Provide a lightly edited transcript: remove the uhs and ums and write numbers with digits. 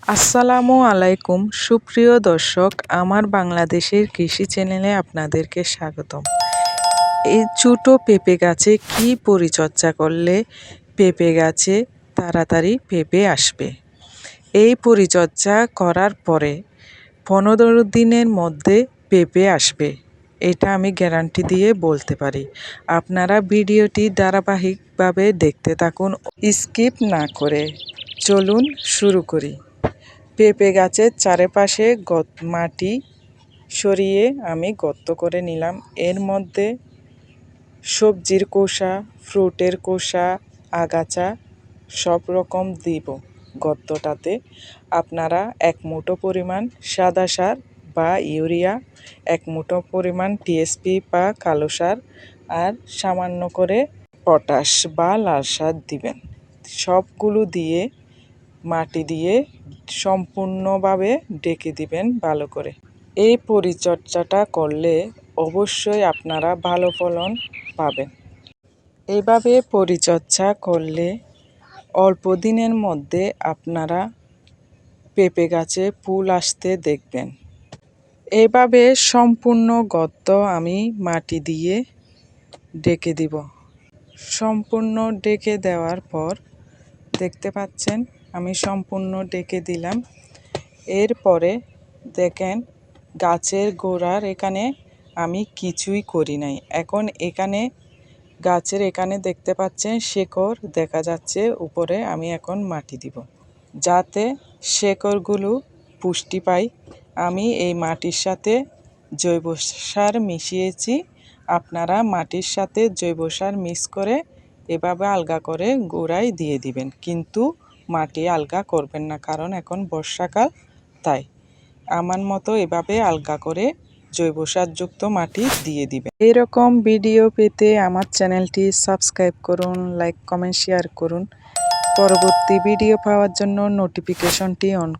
আসসালামু আলাইকুম সুপ্রিয় দর্শক, আমার বাংলাদেশের কৃষি চ্যানেলে আপনাদেরকে স্বাগতম। এই ছোটো পেঁপে গাছে কি পরিচর্যা করলে পেঁপে গাছে তাড়াতাড়ি পেঁপে আসবে? এই পরিচর্যা করার পরে 15 দিনের মধ্যে পেঁপে আসবে, এটা আমি গ্যারান্টি দিয়ে বলতে পারি। আপনারা ভিডিওটি ধারাবাহিকভাবে দেখতে থাকুন, স্কিপ না করে। চলুন শুরু করি। পেঁপে গাছের চারপাশে মাটি সরিয়ে আমি গর্ত করে নিলাম। এর মধ্যে সবজির খোসা, ফ্রুটের খোসা, আগাছা সব রকম দিব গর্তটাতে। আপনারা 1 মুঠো পরিমাণ সাদা সার বা ইউরিয়া, 1 মুঠো পরিমাণ টিএসপি বা কালো সার, আর সামান্য করে পটাশ বা লাল সার দিবেন। সবগুলো দিয়ে মাটি দিয়ে সম্পূর্ণভাবে ঢেকে দিবেন ভালো করে। এই পরিচর্যাটা করলে অবশ্যই আপনারা ভালো ফলন পাবেন। এইভাবে পরিচর্যা করলে অল্প দিনের মধ্যে আপনারা পেঁপে গাছে ফুল আসতে দেখবেন। এইভাবে সম্পূর্ণ গর্ত আমি মাটি দিয়ে ঢেকে দিব। সম্পূর্ণ ঢেকে দেওয়ার পর দেখতে পাচ্ছেন আমি সম্পূর্ণ ঢেকে দিলাম। এরপরে দেখেন গাছের গোড়ার এখানে আমি কিছুই করি নাই। এখন এখানে গাছের এখানে দেখতে পাচ্ছেন শেকড় দেখা যাচ্ছে উপরে। আমি এখন মাটি দিব যাতে শেকড়গুলো পুষ্টি পায়। আমি এই মাটির সাথে জৈব সার মিশিয়েছি। আপনারা মাটির সাথে জৈব সার মিক্স করে এভাবে আলগা করে গোড়ায় দিয়ে দিবেন, কিন্তু মাটি আলগা করবেন না, কারণ এখন বর্ষাকাল। তাই আমার মতো এভাবে আলগা করে জৈব সারযুক্ত মাটি দিয়ে দিবেন। এরকম ভিডিও পেতে আমার চ্যানেলটি সাবস্ক্রাইব করুন, লাইক কমেন্ট শেয়ার করুন। পরবর্তী ভিডিও পাওয়ার জন্য নোটিফিকেশনটি অন